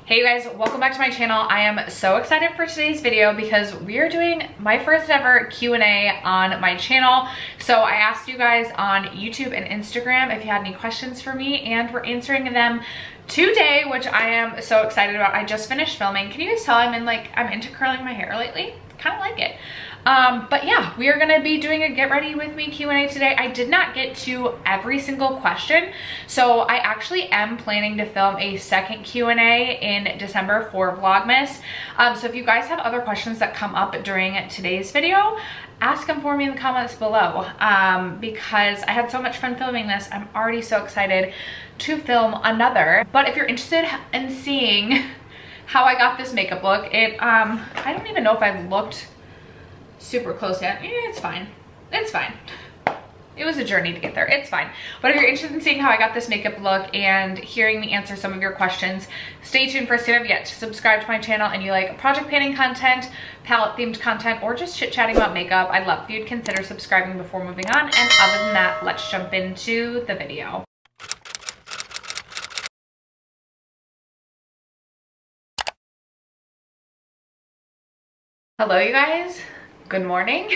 Hey you guys, welcome back to my channel. I am so excited for today's video because we are doing my first ever Q&A on my channel. So I asked you guys on YouTube and Instagram if you had any questions for me, and we're answering them today, which I am so excited about. I just finished filming. Can you guys tell I'm into curling my hair lately? Kind of like it. But yeah, we are gonna be doing a get ready with me Q&A today. I did not get to every single question, so I actually am planning to film a second Q&A in December for Vlogmas. So if you guys have other questions that come up during today's video, ask them for me in the comments below, because I had so much fun filming this. I'm already so excited to film another. But if you're interested in seeing how I got this makeup look, I don't even know if I've looked super close yet. It's fine. It's fine. It was a journey to get there. It's fine. But if you're interested in seeing how I got this makeup look and hearing me answer some of your questions, stay tuned for soon. Yet to subscribe to my channel and you like project painting content, palette themed content, or just chit chatting about makeup, I'd love if you'd consider subscribing before moving on. And other than that, let's jump into the video. Hello you guys. Good morning.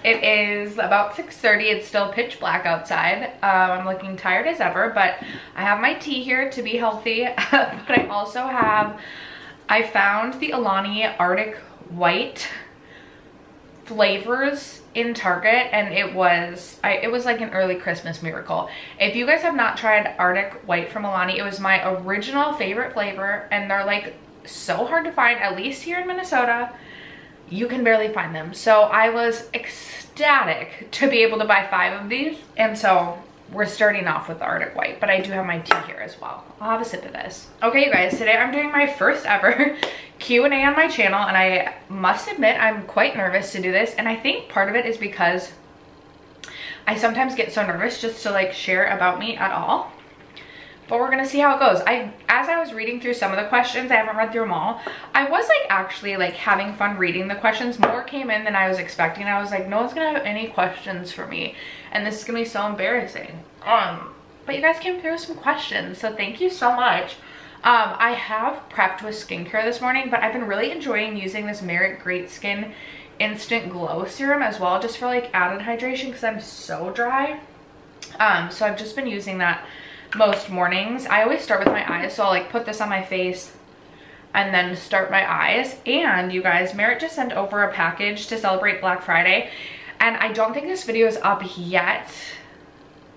It is about 6:30. It's still pitch black outside. I'm looking tired as ever, but I have my tea here to be healthy. But I also I found the Alani Arctic White flavors in Target, and it was like an early Christmas miracle. If you guys have not tried Arctic White from Alani, it was my original favorite flavor, and they're like so hard to find, at least here in Minnesota. You can barely find them. So I was ecstatic to be able to buy 5 of these. And so we're starting off with the Arctic White, but I do have my tea here as well. I'll have a sip of this. Okay, you guys, today I'm doing my first ever Q&A on my channel, and I must admit I'm quite nervous to do this. And I think part of it is because I sometimes get so nervous just to like share about me at all. But we're gonna see how it goes. As I was reading through some of the questions, I haven't read through them all, I was like actually like having fun reading the questions. More came in than I was expecting. I was like, no one's gonna have any questions for me, and this is gonna be so embarrassing. But you guys came through with some questions, so thank you so much. I have prepped with skincare this morning, but I've been really enjoying using this Merit Great Skin Instant Glow Serum as well, just for like added hydration because I'm so dry. So I've just been using that most mornings. I always start with my eyes, so I'll like put this on my face and then start my eyes. And you guys, Merit just sent over a package to celebrate Black Friday, and I don't think this video is up yet.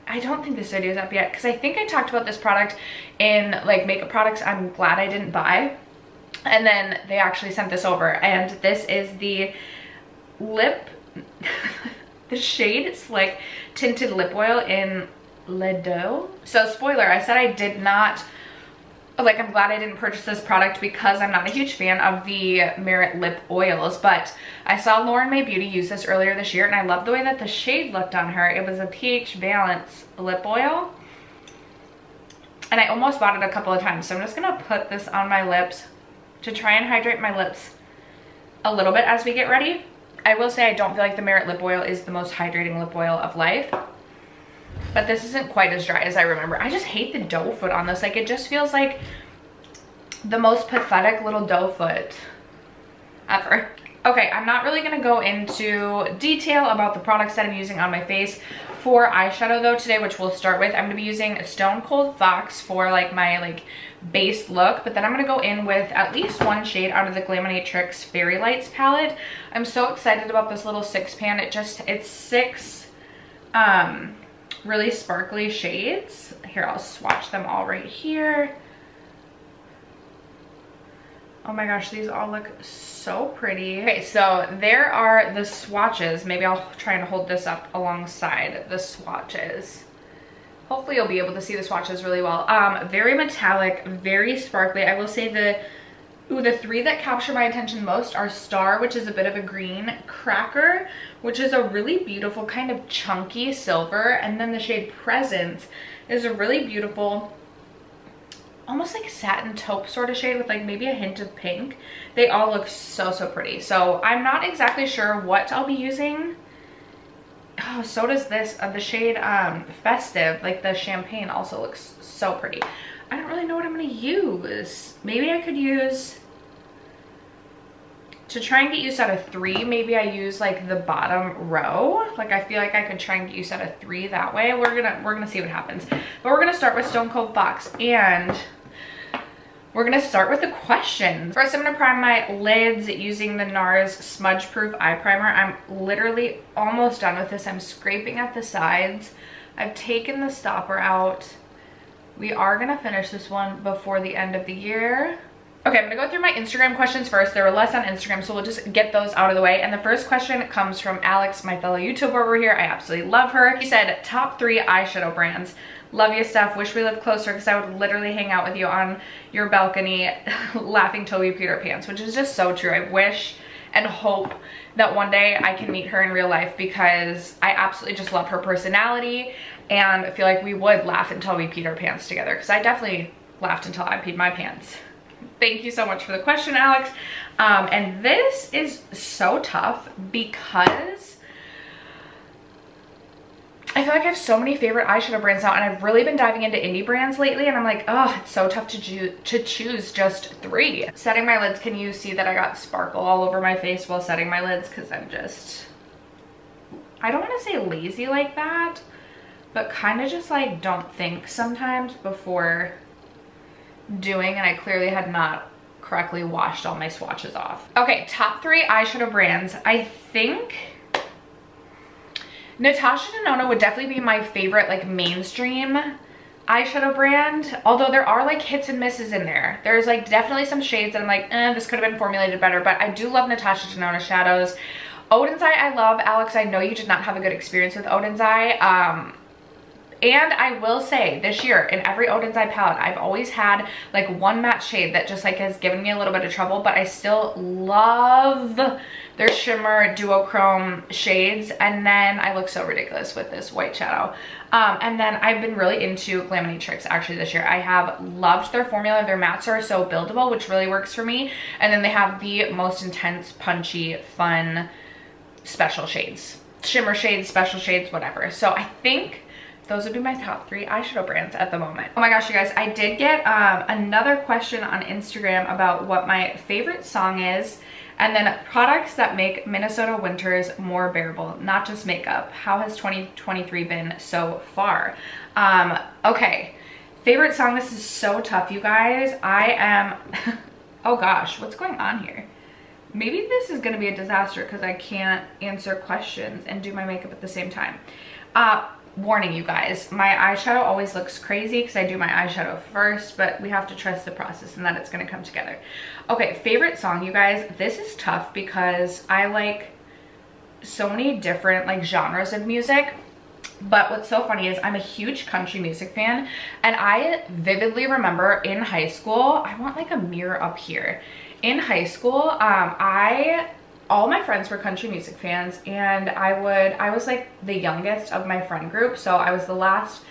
I don't think this video is up yet because I think I talked about this product in like makeup products I'm glad I didn't buy, and then they actually sent this over, and this is the the shade Slick Tinted Lip Oil in Ledo. So spoiler, I said I did not, like, I'm glad I didn't purchase this product because I'm not a huge fan of the Merit lip oils, but I saw Lauren May Beauty use this earlier this year, and I love the way that the shade looked on her. It was a pH balance lip oil, and I almost bought it a couple of times, so I'm just gonna put this on my lips to try and hydrate my lips a little bit as we get ready. I will say I don't feel like the Merit lip oil is the most hydrating lip oil of life, but this isn't quite as dry as I remember. I just hate the doe foot on this. Like, it just feels like the most pathetic little doe foot ever. Okay, I'm not really gonna go into detail about the products that I'm using on my face for eyeshadow though today, which we'll start with. I'm gonna be using Stone Cold Fox for like my base look, but then I'm gonna go in with at least one shade out of the Glaminatrix Fairy Lights palette. I'm so excited about this little 6-pan. It's 6 really sparkly shades. Here, I'll swatch them all right here. Oh my gosh, these all look so pretty. Okay, so there are the swatches. Maybe I'll try and hold this up alongside the swatches. Hopefully you'll be able to see the swatches really well. Very metallic, very sparkly. I will say the 3 that capture my attention most are Star, which is a bit of a green, Cracker, which is a really beautiful kind of chunky silver, and then the shade Presence is a really beautiful, almost like satin taupe sort of shade with like maybe a hint of pink. They all look so pretty. So I'm not exactly sure what I'll be using. Oh, so does this, the shade Festive, like the champagne, also looks so pretty. I don't really know what I'm gonna use. Maybe I could use, to try and get use out of 3, maybe I use like the bottom row. Like I feel like I could try and get use out of 3 that way. We're gonna see what happens. But we're gonna start with Stone Cold Fox, and we're gonna start with the questions. First, I'm gonna prime my lids using the NARS Smudge Proof Eye Primer. I'm literally almost done with this. I'm scraping at the sides. I've taken the stopper out. We are gonna finish this one before the end of the year. Okay, I'm gonna go through my Instagram questions first. There were less on Instagram, so we'll just get those out of the way. And the first question comes from Alex, my fellow YouTuber over here. I absolutely love her. He said, top 3 eyeshadow brands. Love you, Steph. Wish we lived closer because I would literally hang out with you on your balcony laughing till we peed our pants, which is just so true. I wish and hope that one day I can meet her in real life because I absolutely just love her personality and I feel like we would laugh until we peed our pants together, because I definitely laughed until I peed my pants. Thank you so much for the question, Alex. And this is so tough because I feel like I have so many favorite eyeshadow brands now, and I've really been diving into indie brands lately, and I'm like, oh, it's so tough to choose just 3. Setting my lids, can you see that I got sparkle all over my face while setting my lids? Because I'm just, I don't want to say lazy like that, but kind of just like don't think sometimes before doing, and I clearly had not correctly washed all my swatches off. Okay, top 3 eyeshadow brands. I think Natasha Denona would definitely be my favorite like mainstream eyeshadow brand, although there are like hits and misses in there. There's like definitely some shades that I'm like, this could have been formulated better, but I do love Natasha Denona shadows. Odin's Eye I love. Alex, I know you did not have a good experience with Odin's Eye. And I will say this year in every Odin's Eye palette, I've always had like one matte shade that just like has given me a little bit of trouble, but I still love their shimmer duochrome shades. And then I look so ridiculous with this white shadow. And then I've been really into Glaminatrix actually this year. I have loved their formula. Their mattes are so buildable, which really works for me. And then they have the most intense, punchy, fun, special shades. Shimmer shades, special shades, whatever. So I think those would be my top 3 eyeshadow brands at the moment. Oh my gosh, you guys, I did get another question on Instagram about what my favorite song is, and then products that make Minnesota winters more bearable, not just makeup. How has 2023 been so far? Okay, favorite song. This is so tough, you guys. I am, oh gosh, what's going on here? Maybe this is gonna be a disaster because I can't answer questions and do my makeup at the same time. Warning, you guys, my eyeshadow always looks crazy because I do my eyeshadow first, but we have to trust the process and that it's going to come together. Okay, favorite song, you guys. This is tough because I like so many different like genres of music, but what's so funny is I'm a huge country music fan, and I vividly remember in high school, I want like a mirror up here. In high school, all my friends were country music fans, and I was like the youngest of my friend group, so I was the last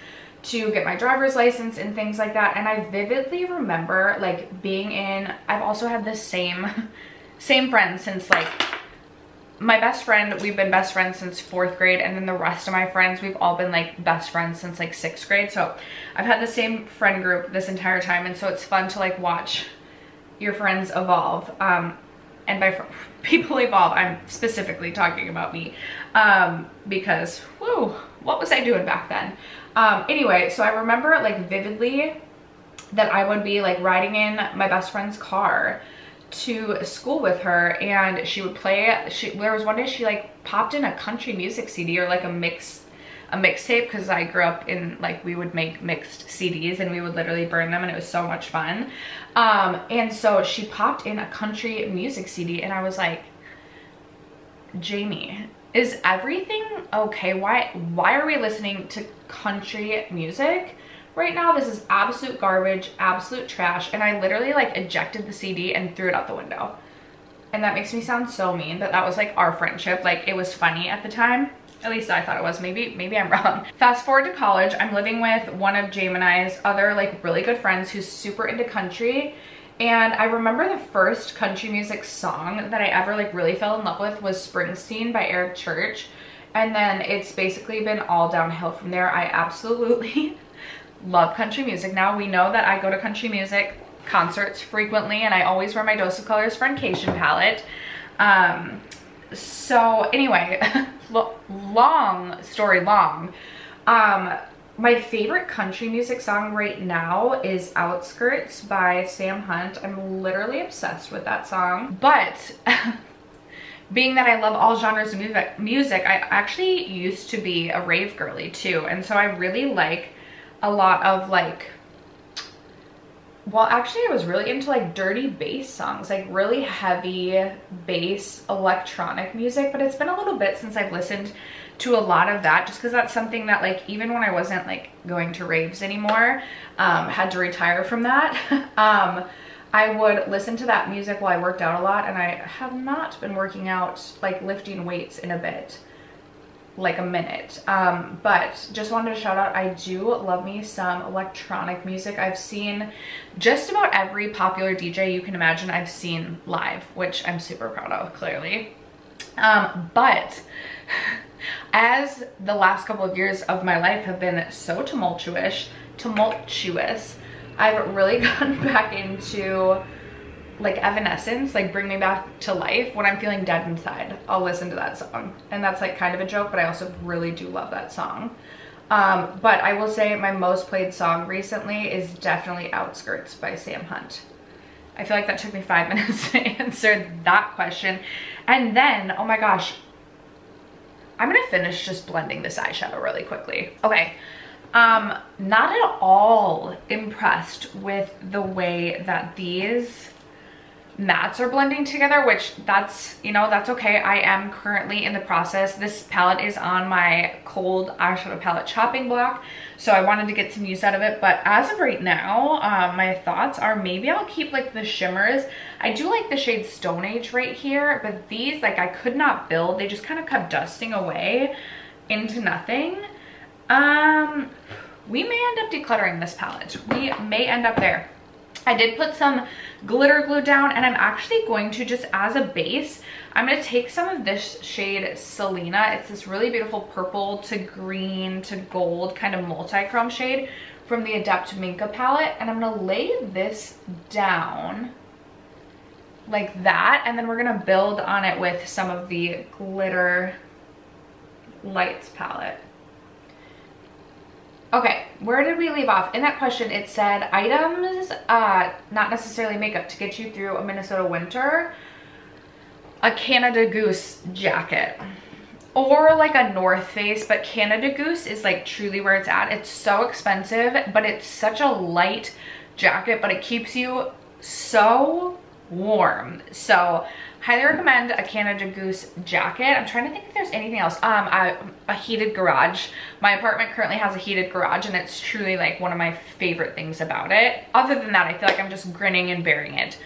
to get my driver's license and things like that. And I vividly remember like being in, I've also had this same friend since like, my best friend, we've been best friends since 4th grade, and then the rest of my friends, we've all been like best friends since like 6th grade. So I've had the same friend group this entire time, and so it's fun to like watch your friends evolve. And by people evolve, I'm specifically talking about me, because, whoo, what was I doing back then? Anyway, so I remember like vividly that I would be like riding in my best friend's car to school with her, and she would play, there was one day she like popped in a country music CD or like a mixtape, because I grew up in like, we would make mixed CDs and we would literally burn them, and it was so much fun. And so she popped in a country music CD, and I was like, Jamie, is everything okay? Why are we listening to country music right now? This is absolute garbage, absolute trash. And I literally like ejected the CD and threw it out the window. And that makes me sound so mean, but that was like our friendship. Like, it was funny at the time. At least I thought it was. Maybe I'm wrong. Fast forward to college, I'm living with one of Jamie and I's other like really good friends who's super into country. And I remember the first country music song that I ever like really fell in love with was Springsteen by Eric Church. And then it's basically been all downhill from there. I absolutely love country music now. We know that I go to country music concerts frequently, and I always wear my Dose of Colors Friendcation palette. So anyway, long story long, my favorite country music song right now is Outskirts by Sam Hunt. I'm literally obsessed with that song. But being that I love all genres of music, I actually used to be a rave girly too. And so I really like a lot of like, well, actually I was really into like dirty bass songs, like really heavy bass electronic music, but it's been a little bit since I've listened to a lot of that, just because that's something that like even when I wasn't like going to raves anymore, had to retire from that, I would listen to that music while I worked out a lot, and I have not been working out like lifting weights in a bit, like a minute. But just wanted to shout out, I do love me some electronic music. I've seen just about every popular DJ you can imagine I've seen live, which I'm super proud of, clearly. But as the last couple of years of my life have been so tumultuous, I've really gotten back into like Evanescence, like Bring Me Back to Life. When I'm feeling dead inside, I'll listen to that song. And that's like kind of a joke, but I also really do love that song. But I will say my most played song recently is definitely Outskirts by Sam Hunt. I feel like that took me 5 minutes to answer that question. And then, oh my gosh, I'm gonna finish just blending this eyeshadow really quickly. Okay, not at all impressed with the way that these mattes are blending together, which that's, you know, that's okay. I am currently in the process. This palette is on my cold eyeshadow palette chopping block, so I wanted to get some use out of it. But as of right now, my thoughts are maybe I'll keep like the shimmers. I do like the shade Stone Age right here, but these, like, I could not build. They just kind of kept dusting away into nothing. We may end up decluttering this palette. We may end up there. I did put some glitter glue down, and I'm actually going to, just as a base, I'm going to take some of this shade Selena. It's this really beautiful purple to green to gold kind of multi-chrome shade from the Adept Minka palette, and I'm going to lay this down like that, and then we're going to build on it with some of the Glitter Lights palette. Okay, where did we leave off? In that question, it said items, not necessarily makeup, to get you through a Minnesota winter. A Canada Goose jacket. Or like a North Face, but Canada Goose is like truly where it's at. It's so expensive, but it's such a light jacket, but it keeps you so warm. So highly recommend a Canada Goose jacket. I'm trying to think if there's anything else. A heated garage. My apartment currently has a heated garage, and it's truly like one of my favorite things about it. Other than that, I feel like I'm just grinning and bearing it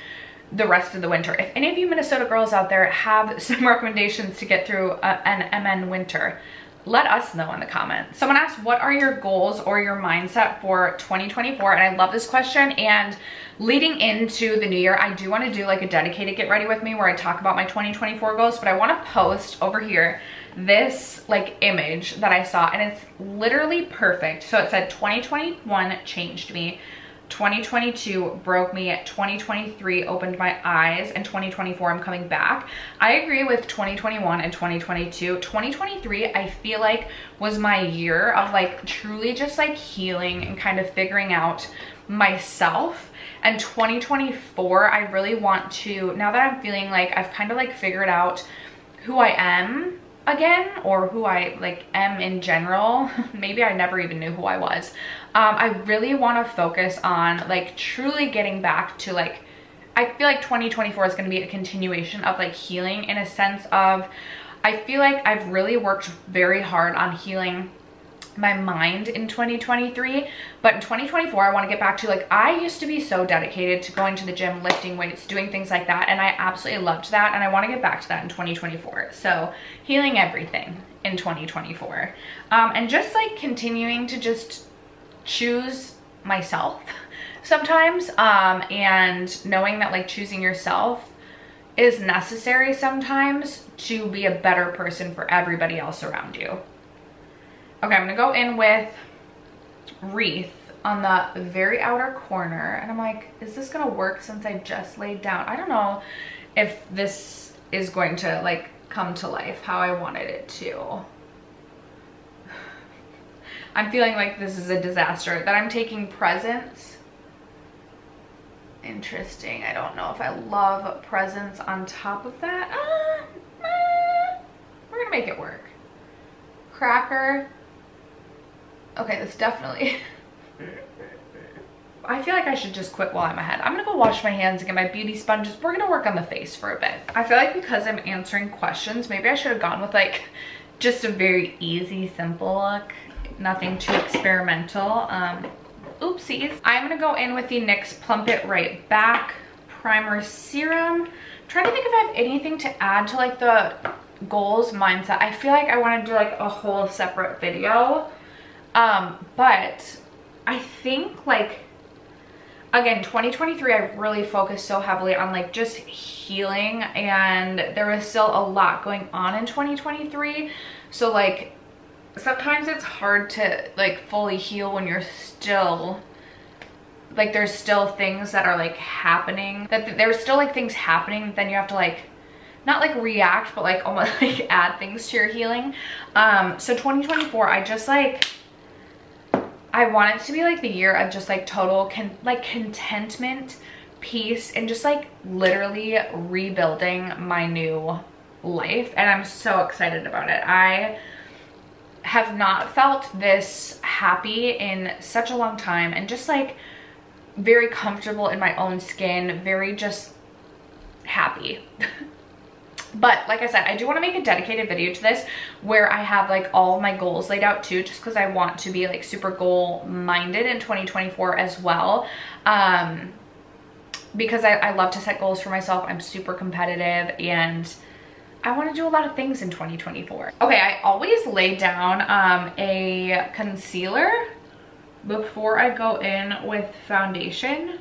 the rest of the winter. If any of you Minnesota girls out there have some recommendations to get through an MN winter, let us know in the comments. Someone asked, what are your goals or your mindset for 2024? And I love this question. And leading into the new year, I do want to do like a dedicated get ready with me where I talk about my 2024 goals, but I want to post over here this like image that I saw, and it's literally perfect. So it said 2021 changed me, 2022 broke me, 2023 opened my eyes, and 2024 I'm coming back. I agree with 2021 and 2022. 2023 I feel like was my year of like truly just like healing and kind of figuring out myself. And 2024 I really want to, now that I'm feeling like I've kind of like figured out who I am again, or who I like am in general. Maybe I never even knew who I was. I really want to focus on like truly getting back to like, I feel like 2024 is going to be a continuation of like healing, in a sense of, I feel like I've really worked very hard on healing my mind in 2023, but in 2024 I want to get back to like, I used to be so dedicated to going to the gym, lifting weights, doing things like that, and I absolutely loved that, and I want to get back to that in 2024. So healing everything in 2024, and just like continuing to just choose myself sometimes, and knowing that like choosing yourself is necessary sometimes to be a better person for everybody else around you. Okay, I'm gonna go in with Wreath on the very outer corner, and I'm like, is this gonna work since I just laid down? I don't know if this is going to like come to life how I wanted it to. I'm feeling like this is a disaster, that I'm taking presents. Interesting. I don't know if I love presents on top of that. We're gonna make it work. Cracker. Okay, this definitely... I feel like I should just quit while I'm ahead. I'm gonna go wash my hands and get my beauty sponges. We're gonna work on the face for a bit. I feel like because I'm answering questions, maybe I should have gone with like just a very easy, simple look. Nothing too experimental. Oopsies. I'm gonna go in with the NYX Plump It Right Back Primer Serum. I'm trying to think if I have anything to add to like the goals mindset. I feel like I want to do like a whole separate video. But I think like, again, 2023, I really focused so heavily on like just healing, and there was still a lot going on in 2023. So like, sometimes it's hard to like fully heal when you're still like, there's still things that are like happening, that there's still like things happening, then you have to like, not like react, but like almost like add things to your healing. So 2024, I just like, I want it to be like the year of just like total contentment, peace, and just like literally rebuilding my new life. And I'm so excited about it. I have not felt this happy in such a long time, and just like very comfortable in my own skin, very just happy. But like I said, I do want to make a dedicated video to this where I have like all of my goals laid out too, just because I want to be like super goal minded in 2024 as well. Because I love to set goals for myself. I'm super competitive, and I want to do a lot of things in 2024. Okay, I always lay down a concealer before I go in with foundation.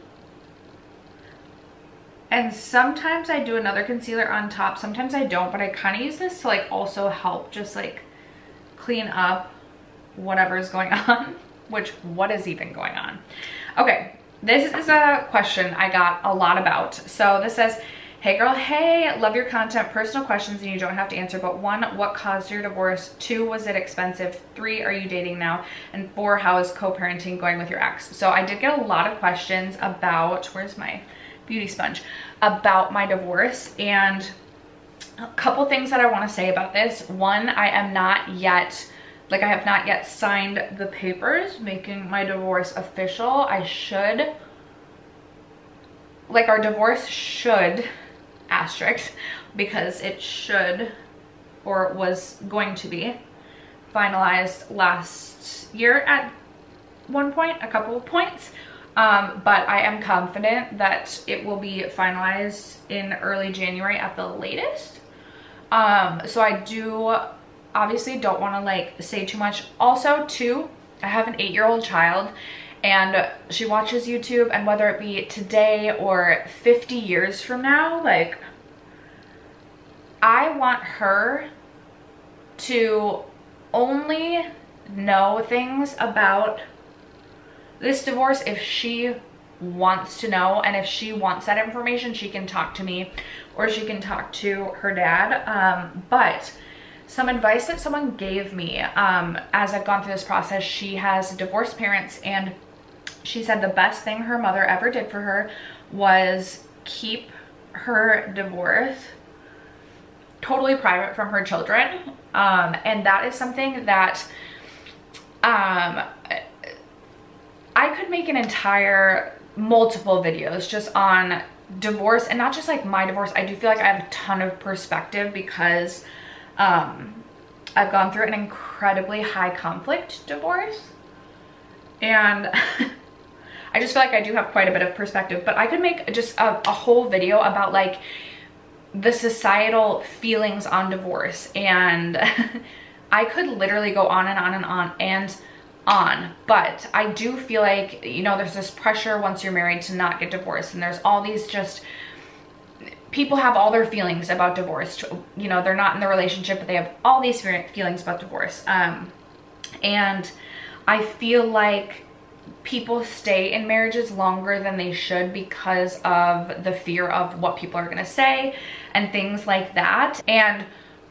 And sometimes I do another concealer on top, sometimes I don't, but I kind of use this to like also help just like clean up whatever's going on, which what is even going on? Okay, this is a question I got a lot about. So this says, hey girl, hey, love your content, personal questions and you don't have to answer, but 1, what caused your divorce? 2, was it expensive? 3, are you dating now? And 4, how is co-parenting going with your ex? So I did get a lot of questions about, where's my beauty sponge, about my divorce, and a couple things that I want to say about this. 1, I am not yet, like I have not yet signed the papers making my divorce official. I should, like our divorce should, asterisk, because it should, or was going to be finalized last year at one point, a couple of points. But I am confident that it will be finalized in early January at the latest. So I do obviously don't want to like say too much. Also, 2, I have an 8-year-old child, and she watches YouTube, and whether it be today or 50 years from now, like I want her to only know things about this divorce if she wants to know, and if she wants that information, she can talk to me or she can talk to her dad. But some advice that someone gave me as I've gone through this process, she has divorced parents, and she said the best thing her mother ever did for her was keep her divorce totally private from her children. And that is something that I could make an entire multiple videos just on divorce, and not just like my divorce. I do feel like I have a ton of perspective because I've gone through an incredibly high conflict divorce, and I just feel like I do have quite a bit of perspective. But I could make just a whole video about like the societal feelings on divorce, and I could literally go on and on and on and on. But I do feel like, you know, there's this pressure once you're married to not get divorced, and there's all these just, people have all their feelings about divorce. You know, they're not in the relationship, but they have all these feelings about divorce. And I feel like people stay in marriages longer than they should because of the fear of what people are going to say and things like that. And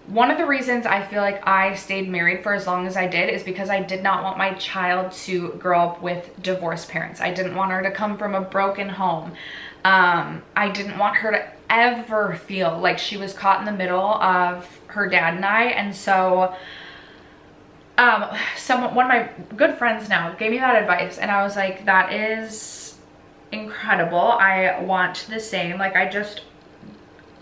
one of the reasons I feel like I stayed married for as long as I did is because I did not want my child to grow up with divorced parents. I didn't want her to come from a broken home. I didn't want her to ever feel like she was caught in the middle of her dad and I. And so one of my good friends now gave me that advice, and I was like, that is incredible. I want the same. Like,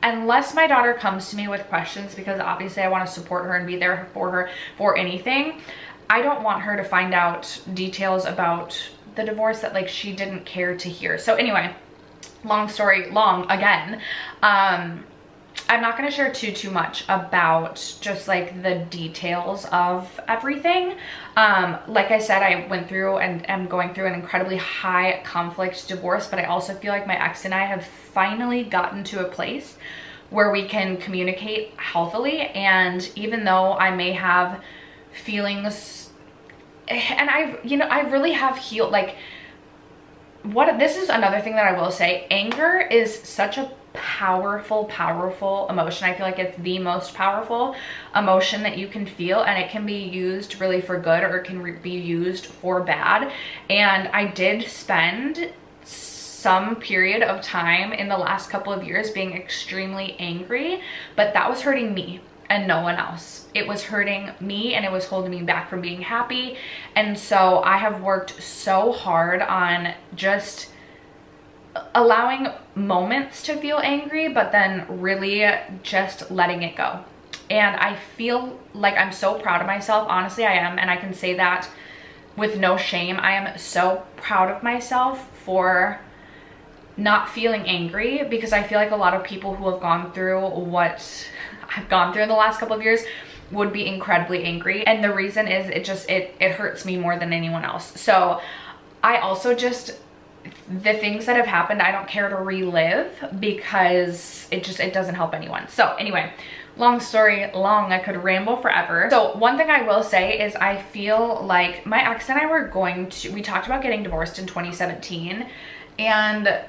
unless my daughter comes to me with questions, because obviously I want to support her and be there for her for anything, I don't want her to find out details about the divorce that like she didn't care to hear. So anyway, long story long again, I'm not going to share too much about just like the details of everything. Like I said, I went through and am going through an incredibly high conflict divorce, but I also feel like my ex and I have finally gotten to a place where we can communicate healthily. And even though I may have feelings, and I really have healed, like, this is another thing that I will say, anger is such a powerful emotion. I feel like it's the most powerful emotion that you can feel, and it can be used really for good or it can be used for bad. And I did spend some period of time in the last couple of years being extremely angry, but that was hurting me and no one else. It was hurting me and it was holding me back from being happy. And so I have worked so hard on just allowing moments to feel angry, but then really just letting it go. And I feel like I'm so proud of myself. Honestly, I am. And I can say that with no shame. I am so proud of myself for not feeling angry, because I feel like a lot of people who have gone through what I've gone through in the last couple of years would be incredibly angry. And the reason is it hurts me more than anyone else. So I also just, the things that have happened, I don't care to relive, because it doesn't help anyone. So anyway, long story long, I could ramble forever. So one thing I will say is I feel like my ex and I we talked about getting divorced in 2017, and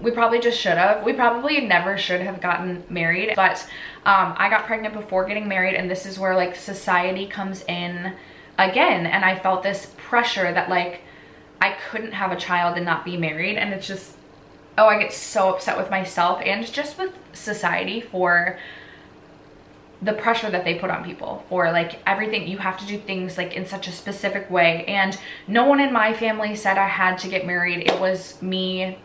we probably just should have. We probably never should have gotten married, but I got pregnant before getting married, and this is where like society comes in again. And I felt this pressure that like I couldn't have a child and not be married. And it's just, oh, I get so upset with myself and just with society for the pressure that they put on people for like everything. You have to do things like in such a specific way. And no one in my family said I had to get married. It was me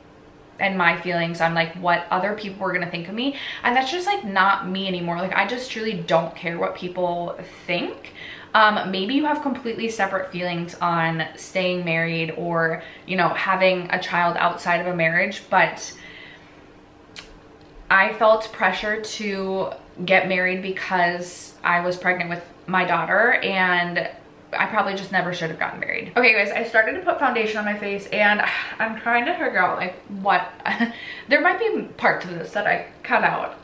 and my feelings on like what other people were gonna think of me. And that's just like not me anymore. Like I just truly don't care what people think. Maybe you have completely separate feelings on staying married or, you know, having a child outside of a marriage, but I felt pressure to get married because I was pregnant with my daughter, and I probably just never should have gotten married. Okay guys, I started to put foundation on my face, and I'm trying to figure out like what, there might be parts of this that I cut out,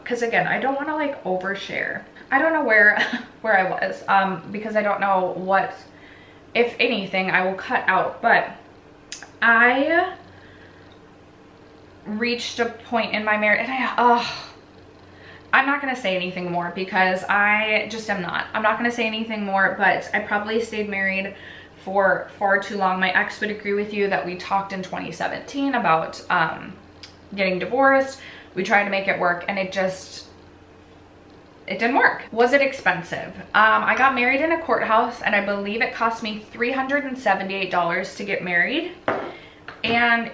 because again, I don't want to like overshare. I don't know where I was, because I don't know what, if anything, I will cut out, but I reached a point in my marriage, and I'm not gonna say anything more because I just am not. I'm not gonna say anything more, but I probably stayed married for far too long. My ex would agree with you that we talked in 2017 about getting divorced. We tried to make it work, and it didn't work. Was it expensive? I got married in a courthouse, and I believe it cost me $378 to get married. And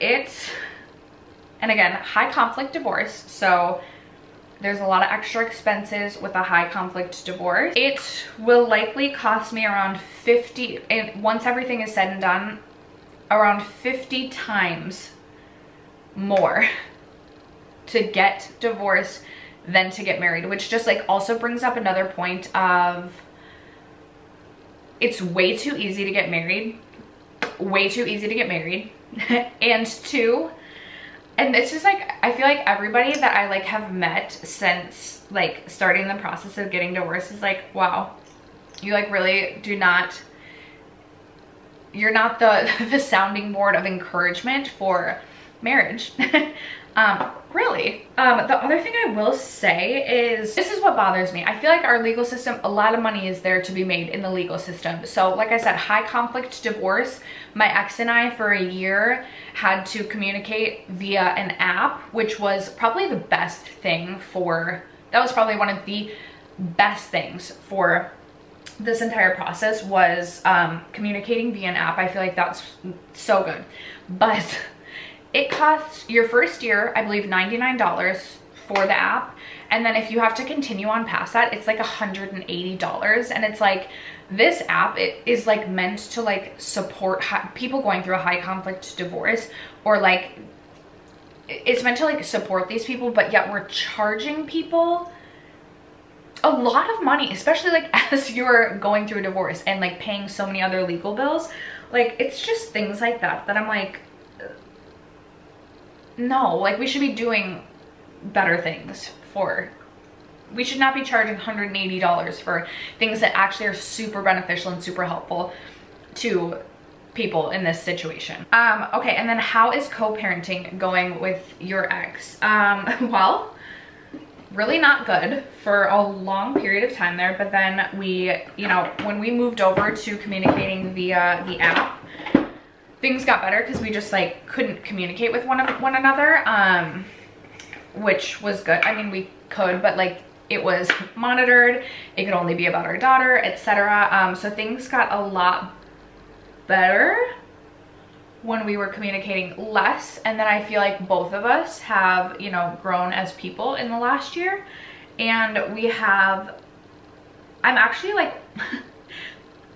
again, high conflict divorce, so there's a lot of extra expenses with a high conflict divorce. It will likely cost me around 50, and once everything is said and done, around 50 times more to get divorced than to get married, which just like also brings up another point of, it's way too easy to get married, and two, and it's just like, I feel like everybody that I like have met since like starting the process of getting divorced is like, wow, you like really do not you're not the the sounding board of encouragement for marriage. Really. The other thing I will say is, this is what bothers me. I feel like our legal system, a lot of money is there to be made in the legal system. So like I said, high conflict divorce. My ex and I for a year had to communicate via an app, which was probably the best thing for, that was probably one of the best things for this entire process was communicating via an app. I feel like that's so good. But it costs your first year, I believe, $99 for the app. And then if you have to continue on past that, it's like $180. And it's like, this app, it is like meant to like support people going through a high conflict divorce, or like, it's meant to like support these people, but yet we're charging people a lot of money, especially like as you're going through a divorce and like paying so many other legal bills. Like, it's just things like that that I'm like, no, like we should be doing better things for, we should not be charging $180 for things that actually are super beneficial and super helpful to people in this situation. Okay, and then how is co-parenting going with your ex? Well, really not good for a long period of time there, but then we, you know, when we moved over to communicating via the app, things got better because we just like couldn't communicate with one another, which was good. I mean, we could, but like it was monitored. It could only be about our daughter, etc. So things got a lot better when we were communicating less. And then I feel like both of us have, you know, grown as people in the last year. And we have, I'm actually like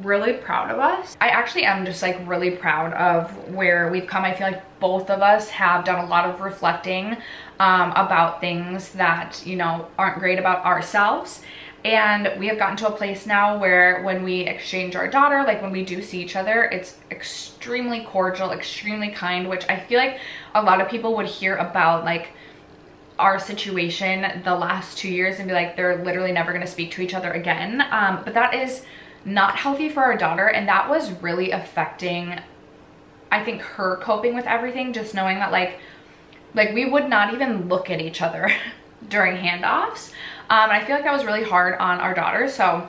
really proud of us. I actually am just like really proud of where we've come. I feel like both of us have done a lot of reflecting about things that, you know, aren't great about ourselves. And we have gotten to a place now where when we exchange our daughter, like when we do see each other, it's extremely cordial, extremely kind, which I feel like a lot of people would hear about like our situation the last 2 years and be like, they're literally never going to speak to each other again. But that is not healthy for our daughter, and that was really affecting, I think, her coping with everything, just knowing that like we would not even look at each other during handoffs. I feel like that was really hard on our daughter. So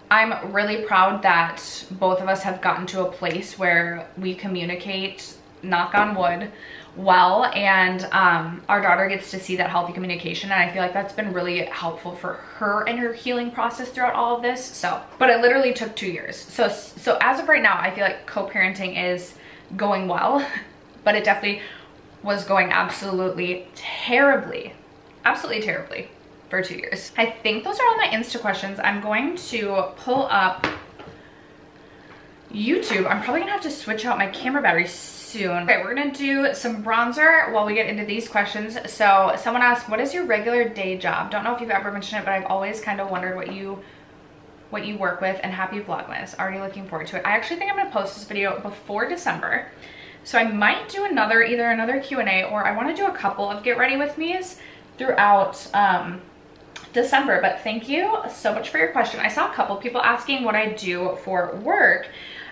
I'm really proud that both of us have gotten to a place where we communicate, knock on wood, well, and our daughter gets to see that healthy communication, and I feel like that's been really helpful for her and her healing process throughout all of this. So, but it literally took 2 years. So as of right now, I feel like co-parenting is going well, but it definitely was going absolutely terribly for 2 years. I think those are all my Insta questions. I'm going to pull up YouTube. I'm probably gonna have to switch out my camera battery soon. Okay, we're gonna do some bronzer while we get into these questions. So someone asked, what is your regular day job? Don't know if you've ever mentioned it, but I've always kind of wondered what you work with, and happy Vlogmas. Already looking forward to it. I actually think I'm gonna post this video before December. So I might do either another Q&A, or I wanna do a couple of get ready with me's throughout December. But thank you so much for your question. I saw a couple people asking what I do for work.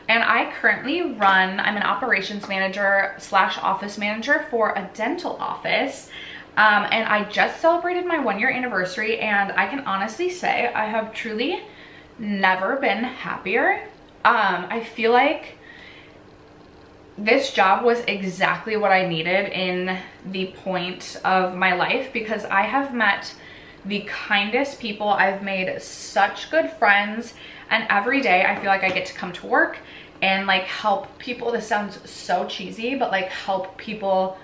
And I currently I'm an operations manager / office manager for a dental office. And I just celebrated my 1-year anniversary, and I can honestly say I have truly never been happier. I feel like this job was exactly what I needed in the point of my life, because I have met the kindest people. I've made such good friends, and every day I feel like I get to come to work and like help people. This sounds so cheesy, but like help people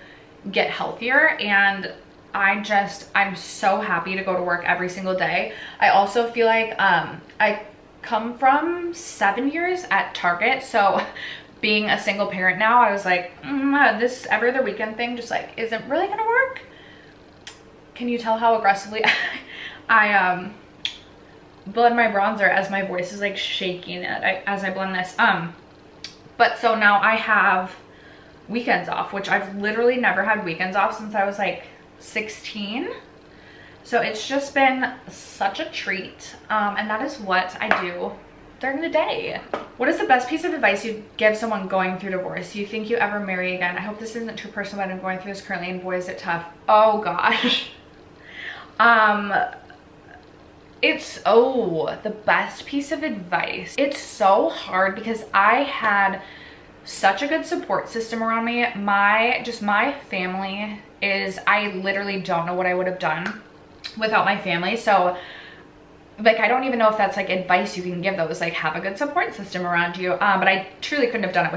get healthier. And I'm so happy to go to work every single day. I also feel like I come from 7 years at Target, so being a single parent now, I was like, this every other weekend thing just like isn't really gonna work. Can you tell how aggressively I blend my bronzer as my voice is like shaking as I blend this? But so now I have weekends off, which I've literally never had weekends off since I was like 16. So it's just been such a treat. And that is what I do during the day. What is the best piece of advice you'd give someone going through divorce? Do you think you ever marry again? I hope this isn't too personal, but I'm going through this currently, and boy is it tough. Oh gosh. The best piece of advice. It's so hard because I had such a good support system around me. My family is, I literally don't know what I would have done without my family. So like, I don't even know if that's like advice you can give those, like have a good support system around you. But I truly couldn't have done it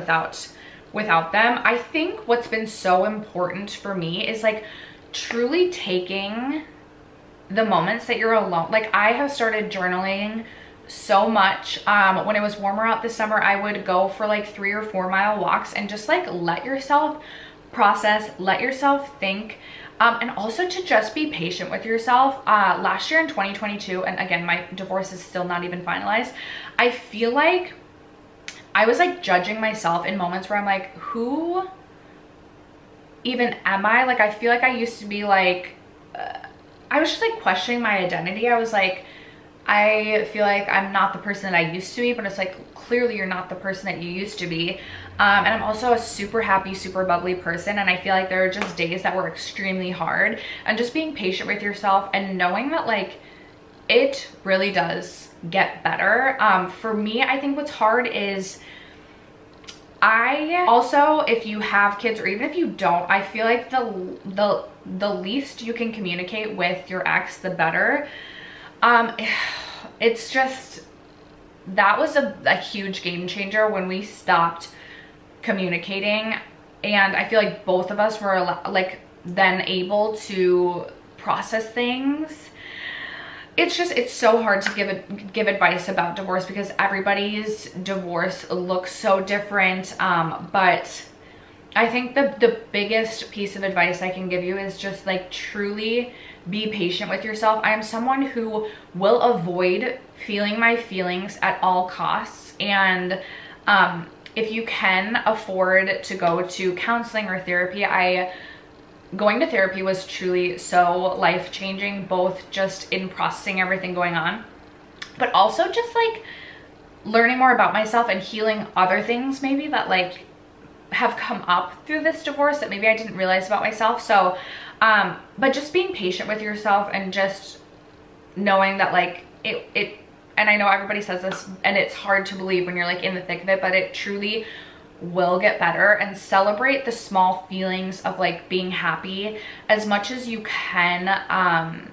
without them. I think what's been so important for me is like truly taking the moments that you're alone. Like, I have started journaling so much. When it was warmer out this summer, I would go for like 3 or 4 mile walks and just like let yourself process, let yourself think, and also to just be patient with yourself. Last year in 2022, and again, my divorce is still not even finalized, I feel like I was like judging myself in moments where I'm like, who even am I? Like, I feel like I used to be like, I was just like questioning my identity. I was like, I feel like I'm not the person that I used to be, but it's like, clearly you're not the person that you used to be. And I'm also a super happy, super bubbly person. And I feel like there are just days that were extremely hard, and just being patient with yourself and knowing that like, it really does get better. For me, I think what's hard is, I also, if you have kids or even if you don't, I feel like the least you can communicate with your ex, the better. It's just, that was a huge game changer when we stopped communicating, and I feel like both of us were like then able to process things. It's so hard to give advice about divorce because everybody's divorce looks so different. But I think the biggest piece of advice I can give you is just like truly be patient with yourself. I am someone who will avoid feeling my feelings at all costs. And if you can afford to go to counseling or therapy, going to therapy was truly so life-changing, both just in processing everything going on, but also just like learning more about myself and healing other things maybe that like have come up through this divorce that maybe I didn't realize about myself. So, but just being patient with yourself and just knowing that like it, and I know everybody says this and it's hard to believe when you're like in the thick of it, but it truly will get better. And celebrate the small feelings of like being happy as much as you can.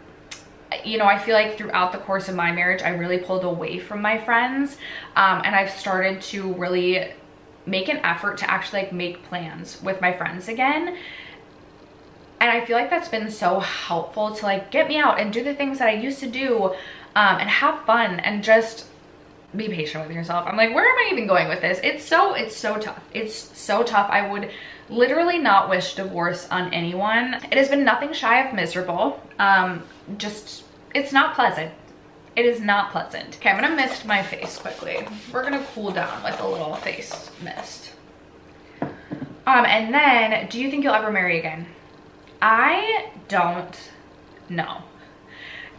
You know, I feel like throughout the course of my marriage, I really pulled away from my friends, and I've started to really make an effort to actually like make plans with my friends again. And I feel like that's been so helpful to like get me out and do the things that I used to do, and have fun and just be patient with yourself. I'm like, where am I even going with this? It's so tough. It's so tough. I would literally not wish divorce on anyone. It has been nothing shy of miserable. Just, it's not pleasant. It is not pleasant. Okay, I'm gonna mist my face quickly. We're gonna cool down with a little face mist. And then, do you think you'll ever marry again? I don't know.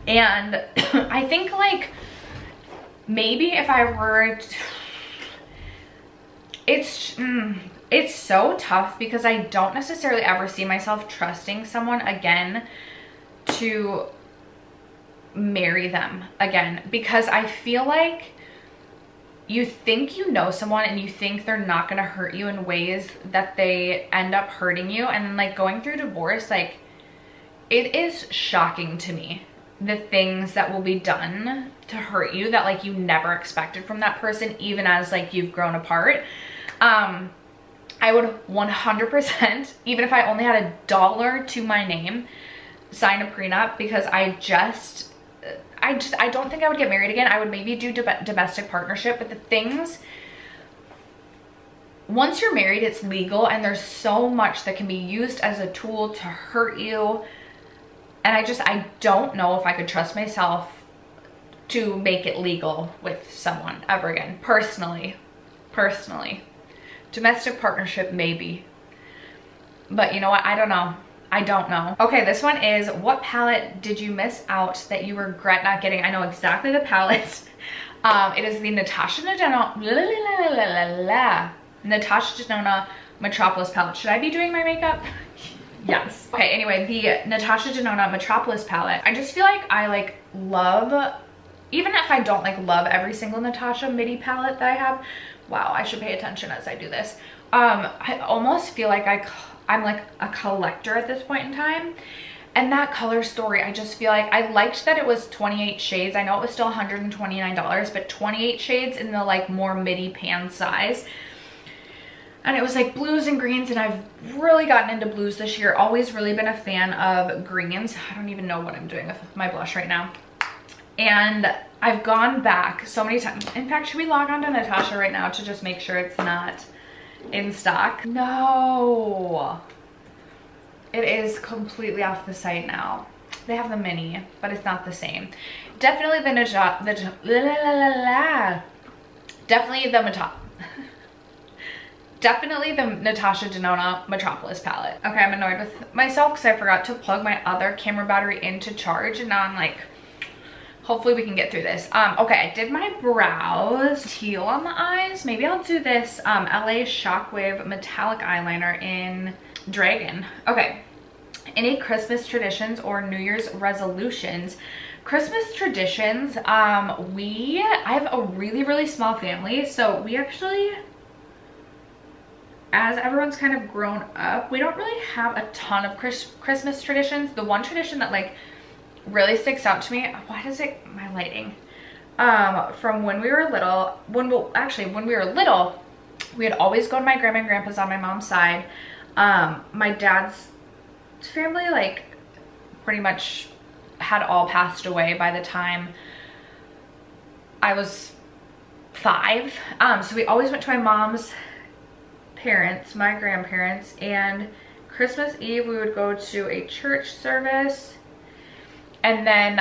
And I think like, maybe if I were to, it's so tough because I don't necessarily ever see myself trusting someone again to marry them again, because I feel like you think you know someone and you think they're not gonna hurt you in ways that they end up hurting you. And then like going through divorce, like it is shocking to me the things that will be done to hurt you that like you never expected from that person, even as like you've grown apart. I would 100%, even if I only had $1 to my name, sign a prenup, because I don't think I would get married again. I would maybe do domestic partnership, but the things, once you're married, it's legal, and there's so much that can be used as a tool to hurt you. And I don't know if I could trust myself to make it legal with someone ever again. Personally. Domestic partnership, maybe. But you know what? I don't know. I don't know. Okay, this one is, what palette did you miss out that you regret not getting? I know exactly the palette. It is the Natasha Denona Metropolis palette. Should I be doing my makeup? Yes. Okay, anyway, the Natasha Denona Metropolis palette. I just feel like I like love, even if I don't like love every single Natasha midi palette that I have. Wow, I should pay attention as I do this. I almost feel like I'm like a collector at this point in time. And that color story, I just feel like I liked that it was 28 shades. I know it was still $129, but 28 shades in the like more midi pan size. And it was like blues and greens, and I've really gotten into blues this year. Always really been a fan of greens. I don't even know what I'm doing with my blush right now. And I've gone back so many times. In fact, should we log on to Natasha right now to just make sure it's not in stock? No. It is completely off the site now. They have the mini, but it's not the same. Definitely the Definitely the Natasha Denona Metropolis palette. Okay, I'm annoyed with myself because I forgot to plug my other camera battery into charge, and now I'm like, hopefully we can get through this. Okay, I did my brows, teal on the eyes. Maybe I'll do this LA Shockwave metallic eyeliner in Dragon. Okay, any Christmas traditions or New Year's resolutions? Christmas traditions, I have a really small family, so we actually, as everyone's kind of grown up, we don't really have a ton of Christmas traditions. The one tradition that like really sticks out to me, why does it, my lighting, from when we were little, when we were little, we would always go to my grandma and grandpa's on my mom's side. My dad's family like pretty much had all passed away by the time I was 5. So we always went to my mom's parents, my grandparents, and Christmas Eve we would go to a church service. And then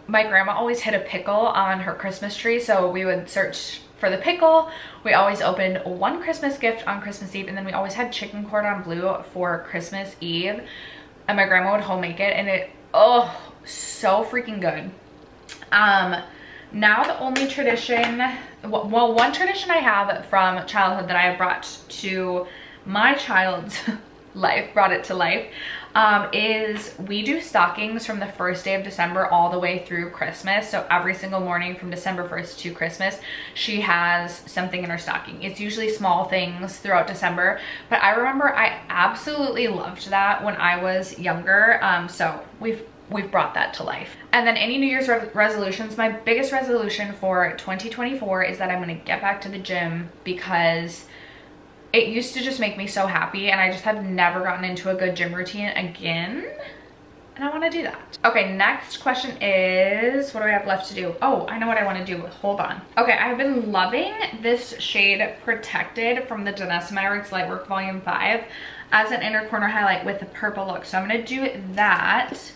my grandma always hid a pickle on her Christmas tree, so we would search for the pickle. We always opened one Christmas gift on Christmas Eve, and then we always had chicken cordon bleu for Christmas Eve, and my grandma would home make it, and it, oh, so freaking good. Now the only tradition, well, one tradition I have from childhood that I have brought to my child's life, brought it to life, is we do stockings from the first day of December all the way through Christmas. So every single morning from December 1st to Christmas, she has something in her stocking. It's usually small things throughout December, but I remember I absolutely loved that when I was younger. So we've brought that to life. And then any New Year's resolutions, my biggest resolution for 2024 is that I'm gonna get back to the gym, because it used to just make me so happy, and I just have never gotten into a good gym routine again, and I want to do that. Okay, next question is, what do I have left to do? Oh, I know what I want to do. Hold on. Okay, I've been loving this shade Protected from the Danessa Meyrick's Lightwork Volume 5 as an inner corner highlight with a purple look, so I'm going to do that.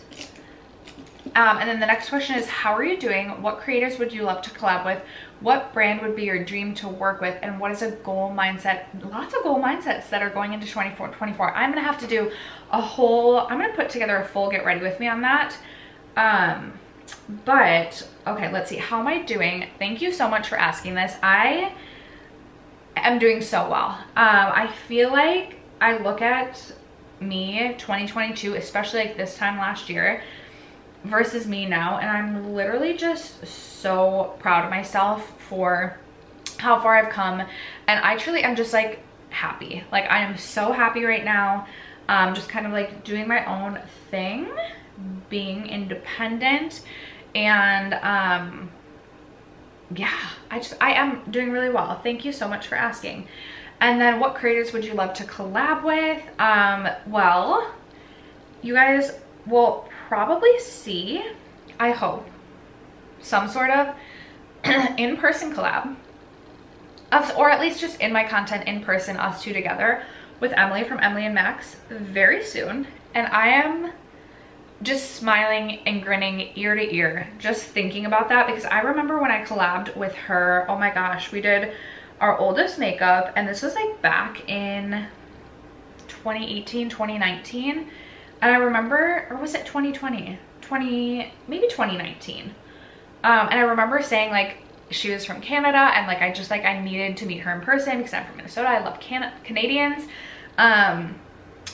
And then the next question is, how are you doing? What creators would you love to collab with? What brand would be your dream to work with? And what is a goal mindset? Lots of goal mindsets that are going into 2024. I'm gonna have to do a whole, I'm gonna put together a full get ready with me on that. But okay, let's see, how am I doing? Thank you so much for asking this. I am doing so well. I feel like I look at me 2022, especially like this time last year, versus me now, and I'm literally just so proud of myself for how far I've come, and I truly am just like happy. Like I am so happy right now, just kind of like doing my own thing, being independent, and yeah, I am doing really well. Thank you so much for asking. And then what creators would you love to collab with? Well, you guys will probably see, I hope, some sort of in-person collab, or at least just in my content in person, us two together with Emily from Emily and Max very soon. And I am just smiling and grinning ear to ear just thinking about that, because I remember when I collabed with her, oh my gosh, we did our oldest makeup, and this was like back in 2018, 2019. And I remember, or was it 2020? Maybe 2019. And I remember saying like, she was from Canada, and like I needed to meet her in person because I'm from Minnesota. I love Canadians.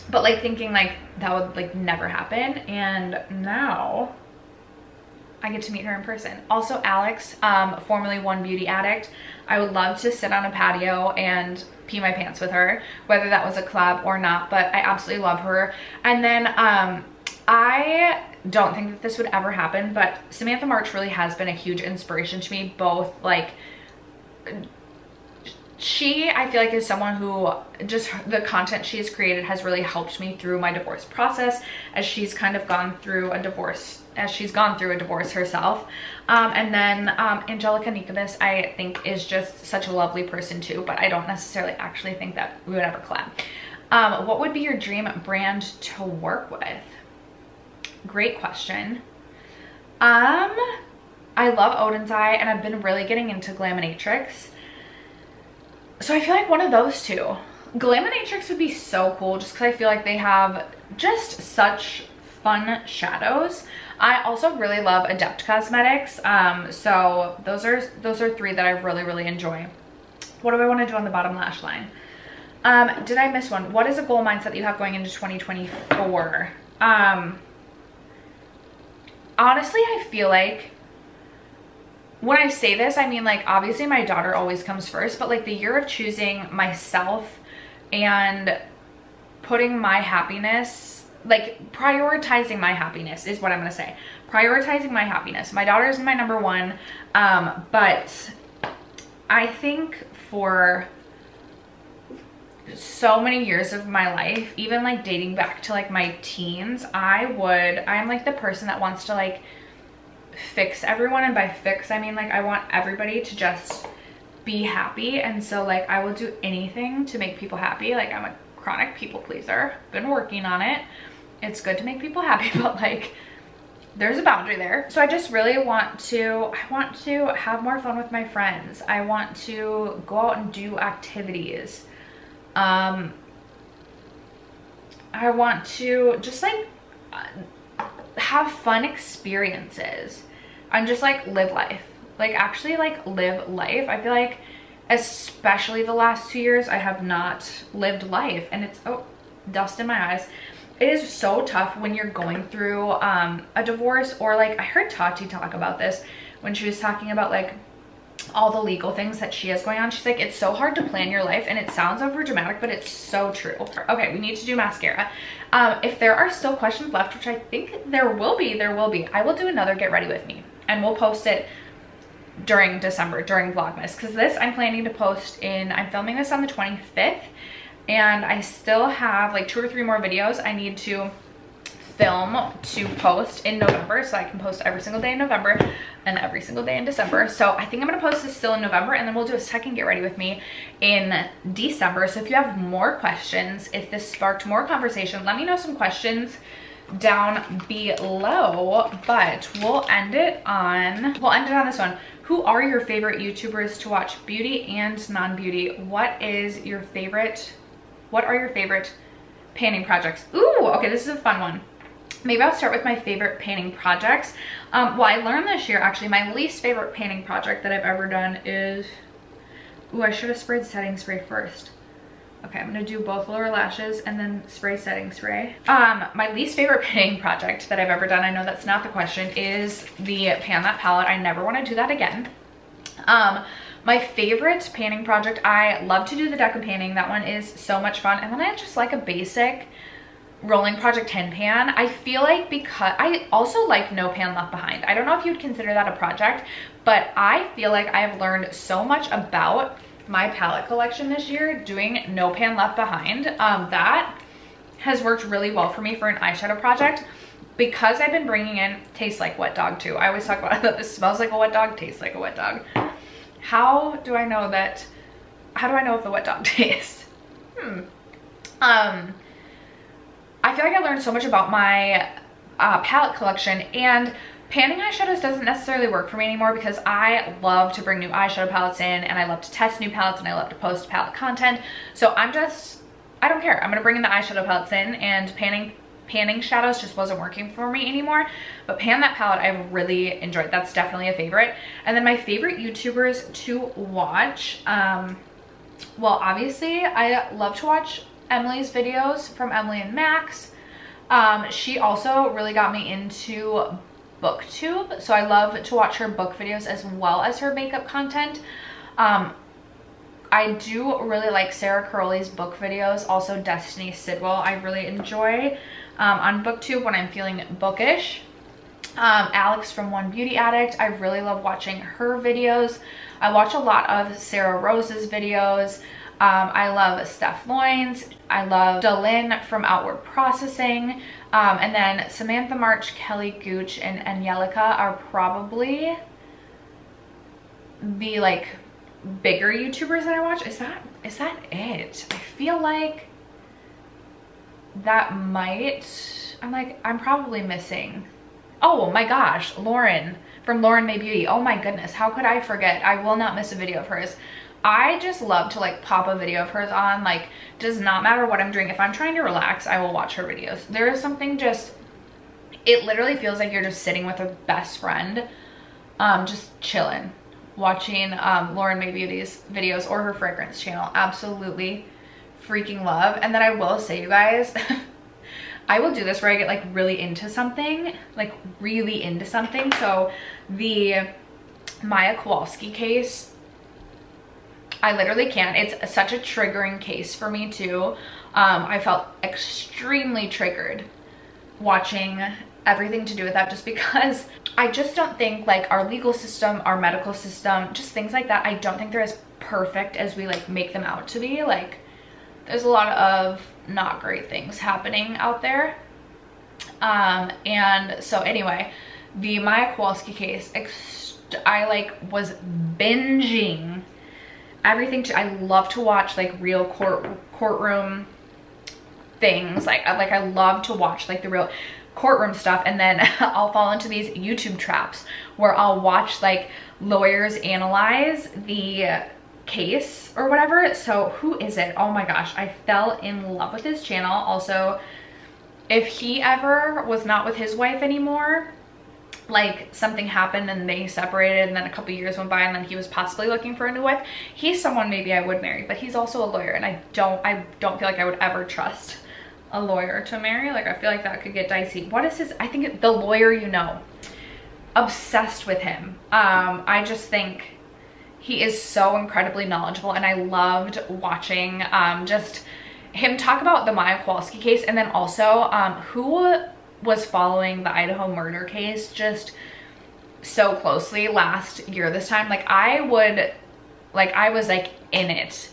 But like thinking like that would like never happen, and now I get to meet her in person. Also Alex, formerly One Beauty Addict, I would love to sit on a patio and pee my pants with her, whether that was a collab or not, but I absolutely love her. And then I don't think that this would ever happen, but Samantha March really has been a huge inspiration to me, both like I feel like is someone who just the content she has created has really helped me through my divorce process, as she's kind of gone through a divorce, herself. And then Angelica Nicolas, I think, is just such a lovely person too, but I don't necessarily actually think that we would ever collab. What would be your dream brand to work with? Great question. I love Odin's Eye, and I've been really getting into Glaminatrix. So I feel like one of those two. Glaminatrix would be so cool just because I feel like they have just such fun shadows. I also really love Adept Cosmetics. So those are three that I really enjoy. What do I want to do on the bottom lash line? Did I miss one? What is a goal mindset that you have going into 2024? Honestly, I feel like when I say this, I mean like obviously my daughter always comes first, but like the year of choosing myself and putting my happiness, like prioritizing my happiness is what I'm gonna say. Prioritizing my happiness. My daughter is my number one, but I think for so many years of my life, even like dating back to like my teens, I'm like the person that wants to like fix everyone, and by fix I mean like I want everybody to just be happy, and so like I will do anything to make people happy. Like I'm a chronic people pleaser, been working on it. It's good to make people happy, but like there's a boundary there. So I just really want to have more fun with my friends. I want to go out and do activities. I want to just like have fun experiences and just like live life, like actually like live life. I feel like especially the last 2 years I have not lived life, and it's dust in my eyes. It is so tough when you're going through a divorce, or like I heard Tati talk about this when she was talking about like all the legal things that she has going on. She's like, it's so hard to plan your life, and it sounds over dramatic, but it's so true. Okay, we need to do mascara. If there are still questions left, which I think there will be, I will do another get ready with me, and we'll post it during December, during Vlogmas, because this I'm planning to post I'm filming this on the 25th, and I still have like 2 or 3 more videos I need to film to post in November, so I can post every single day in November and every single day in December. So I think I'm gonna post this still in November, and then we'll do a second get ready with me in December. So if you have more questions, if this sparked more conversation, let me know some questions down below. But we'll end it on this one. Who are your favorite YouTubers to watch, beauty and non-beauty? What are your favorite painting projects? Ooh, okay, this is a fun one. Maybe I'll start with my favorite painting projects. Well, I learned this year, actually, my least favorite painting project that I've ever done is, ooh, I should have sprayed setting spray first. Okay, I'm gonna do both lower lashes and then spray setting spray. My least favorite painting project that I've ever done, I know that's not the question, is the Pan That palette. I never wanna do that again. My favorite painting project, I love to do the deco painting. That one is so much fun. And then I just like a basic rolling project tin pan. I feel like, because I also like No Pan Left Behind. I don't know if you would consider that a project, but I feel like I have learned so much about my palette collection this year doing No Pan Left Behind. That has worked really well for me for an eyeshadow project, because I've been bringing in, tastes like wet dog too. I always talk about it, this smells like a wet dog, tastes like a wet dog. How do I know if the wet dog tastes? I feel like I learned so much about my palette collection, and panning eyeshadows doesn't necessarily work for me anymore, because I love to bring new eyeshadow palettes in, and I love to test new palettes, and I love to post palette content. So I don't care. I'm gonna bring in the eyeshadow palettes in, and panning panning shadows just wasn't working for me anymore. But Pan That palette I've really enjoyed. That's definitely a favorite. And then my favorite YouTubers to watch, well, obviously I love to watch Emily's videos from Emily and Max. She also really got me into BookTube, so I love to watch her book videos as well as her makeup content. I do really like Sarah Curley's book videos, also Destiny Sidwell I really enjoy on BookTube when I'm feeling bookish. Alex from One Beauty Addict, I really love watching her videos. I watch a lot of Sarah Rose's videos. I love Steph Loins. I love Dalyn from Outward Processing. And then Samantha March, Kelly Gooch, and Angelica are probably the like bigger YouTubers that I watch. Is that it? I feel like that might, I'm probably missing. Oh my gosh, Lauren from Lauren May Beauty. Oh my goodness, how could I forget? I will not miss a video of hers. I just love to like pop a video of hers on, like, does not matter what I'm doing. If I'm trying to relax, I will watch her videos. There is something just, it literally feels like you're just sitting with a best friend, just chilling, watching Lauren May Beauty's videos or her fragrance channel. Absolutely freaking love. And then I will say, you guys, I will do this where I get like really into something, like really into something. So the Maya Kowalski case, I literally can't. It's such a triggering case for me too. I felt extremely triggered watching everything to do with that, just because I just don't think like our legal system, our medical system, just things like that, I don't think they're as perfect as we like make them out to be. Like, there's a lot of not great things happening out there. And so anyway, the Maya Kowalski case, I like was binging everything. I love to watch like real courtroom things. Like I love to watch like the real courtroom stuff, and then I'll fall into these YouTube traps where I'll watch like lawyers analyze the case or whatever. So who is it? Oh my gosh, I fell in love with his channel. Also, if he ever was not with his wife anymore, like something happened and they separated and then a couple years went by and then he was possibly looking for a new wife, he's someone maybe I would marry. But he's also a lawyer, and I don't feel like I would ever trust a lawyer to marry. Like, I feel like that could get dicey. What is his, I think The Lawyer You Know. Obsessed with him. I just think he is so incredibly knowledgeable, and I loved watching just him talk about the Maya Kowalski case, and then also who was following the Idaho murder case just so closely last year this time. Like, I was like in it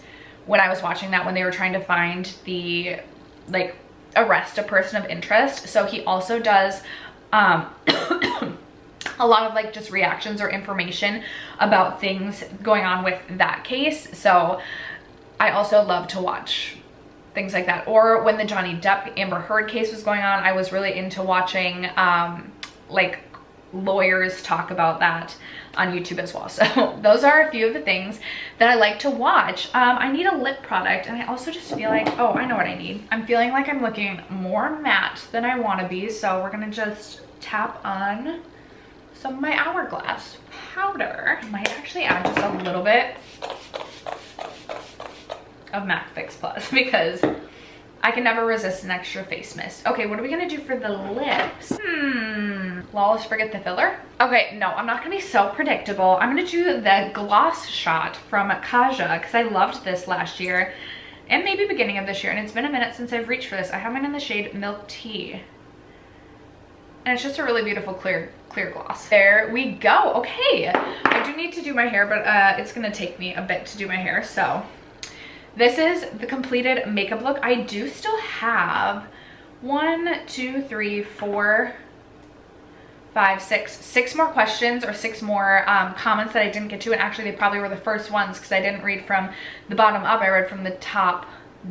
when I was watching that, when they were trying to find the like arrest a person of interest. So he also does a lot of like just reactions or information about things going on with that case. So I also love to watch things like that. Or when the Johnny Depp Amber Heard case was going on, I was really into watching like lawyers talk about that on YouTube as well. So those are a few of the things that I like to watch. I need a lip product, and I also just feel like, oh, I know what I need. I'm feeling like I'm looking more matte than I want to be, so we're gonna just tap on some of my Hourglass powder. I might actually add just a little bit of MAC Fix Plus because I can never resist an extra face mist. Okay, what are we gonna do for the lips? Lawless Forget the Filler. Okay, no, I'm not gonna be so predictable. I'm gonna do the Gloss Shot from Kaja because I loved this last year and maybe beginning of this year, and it's been a minute since I've reached for this. I have mine in the shade Milk Tea, and it's just a really beautiful clear gloss. There we go. Okay, I do need to do my hair, but it's gonna take me a bit to do my hair, so this is the completed makeup look. I do still have 6 more questions, or 6 more comments that I didn't get to, and actually they probably were the first ones because I didn't read from the bottom up, I read from the top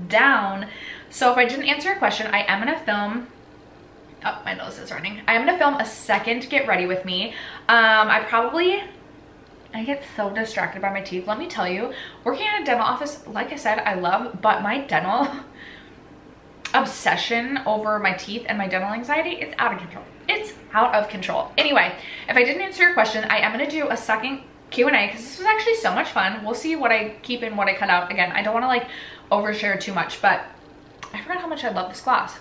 down. So if I didn't answer your question, I am gonna film, oh, my nose is running. I am gonna film a second Get Ready With Me. I get so distracted by my teeth. Let me tell you, working at a dental office, like I said, I love, but my dental, obsession over my teeth and my dental anxiety, it's out of control. It's out of control. Anyway, if I didn't answer your question, I am gonna do a second Q&A because this was actually so much fun. We'll see what I keep in, what I cut out. Again, I don't wanna like overshare too much, but I forgot how much I love this class.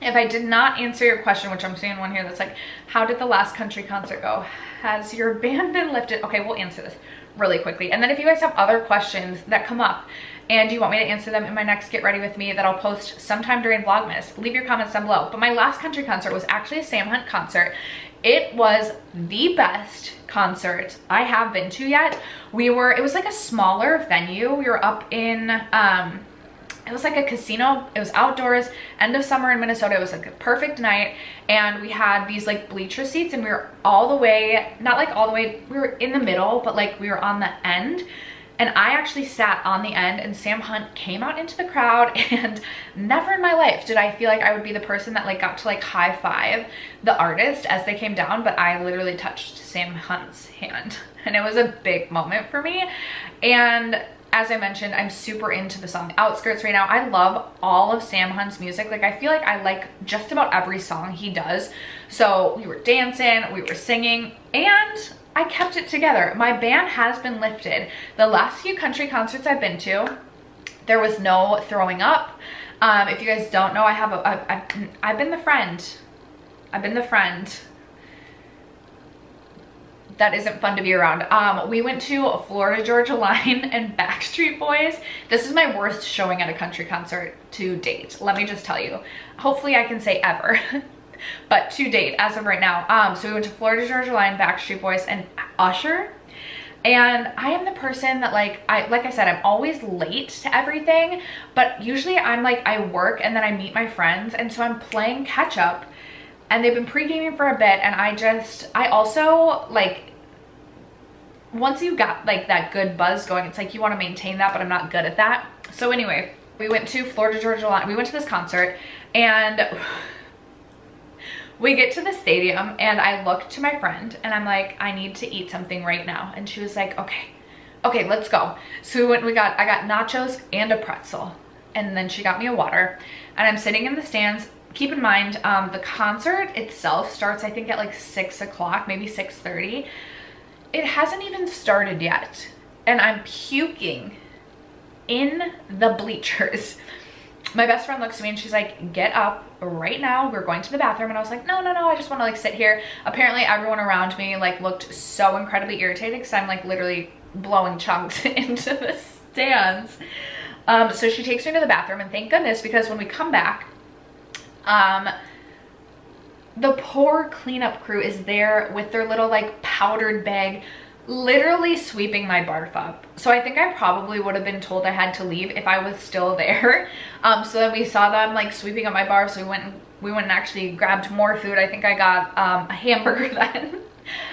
If I did not answer your question, which I'm seeing one here that's like, how did the last country concert go? Has your band been lifted? Okay, we'll answer this really quickly. And then if you guys have other questions that come up and you want me to answer them in my next Get Ready With Me that I'll post sometime during Vlogmas, leave your comments down below. But my last country concert was actually a Sam Hunt concert. It was the best concert I have been to yet. It was like a smaller venue. We were up in, it was like a casino. It was outdoors, end of summer in Minnesota. It was like a perfect night. And we had these like bleacher seats and we were all the way, not like all the way, we were in the middle, but like we were on the end. And I actually sat on the end and Sam Hunt came out into the crowd, and never in my life did I feel like I would be the person that like got to like high five the artist as they came down, but I literally touched Sam Hunt's hand and it was a big moment for me. And as I mentioned, I'm super into the song Outskirts right now. I love all of Sam Hunt's music. Like I feel like I like just about every song he does. So we were dancing, we were singing, and I kept it together. My band has been lifted. The last few country concerts I've been to, there was no throwing up. If you guys don't know, I've been the friend. I've been the friend that isn't fun to be around. We went to Florida Georgia Line and Backstreet Boys. This is my worst showing at a country concert to date. Let me just tell you. Hopefully I can say ever. But to date, as of right now. So we went to Florida Georgia Line, Backstreet Boys, and Usher. And I am the person that like I said, I'm always late to everything, but usually I'm like, I work and then I meet my friends, and so I'm playing catch up, and they've been pre-gaming for a bit, and I also like, once you got like that good buzz going, it's like you want to maintain that, but I'm not good at that. So anyway, we went to Florida Georgia Line, we went to this concert, and we get to the stadium and I look to my friend and I'm like, I need to eat something right now. And she was like, okay, let's go. So I got nachos and a pretzel, and then she got me a water, and I'm sitting in the stands. Keep in mind, the concert itself starts, I think at like 6 o'clock, maybe 6:30. It hasn't even started yet. And I'm puking in the bleachers. My best friend looks at me and she's like, get up right now, we're going to the bathroom. And I was like, no, I just want to like sit here. Apparently everyone around me like looked so incredibly irritated because I'm like literally blowing chunks into the stands. So she takes me to the bathroom, and thank goodness, because when we come back, the poor cleanup crew is there with their little like powdered bag, literally sweeping my barf up. So I think I probably would have been told I had to leave if I was still there. So then we saw them like sweeping up my barf, so we went and actually grabbed more food. I think I got a hamburger then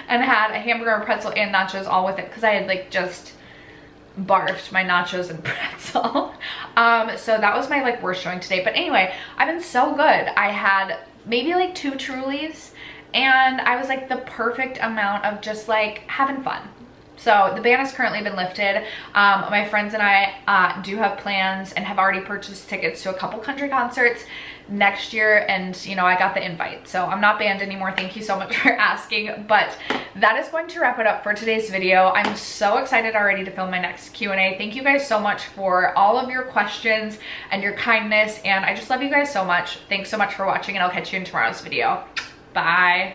and had a hamburger, a pretzel, and nachos all with it because I had like just barfed my nachos and pretzel. So that was my like worst showing today. But anyway, I've been so good. I had maybe like 2 Trulies, and I was like the perfect amount of just like having fun. So the ban has currently been lifted. My friends and I do have plans and have already purchased tickets to a couple country concerts next year, and you know, I got the invite, so I'm not banned anymore. Thank you so much for asking. But that is going to wrap it up for today's video. I'm so excited already to film my next Q&A. Thank you guys so much for all of your questions and your kindness, and I just love you guys so much. Thanks so much for watching, and I'll catch you in tomorrow's video. Bye.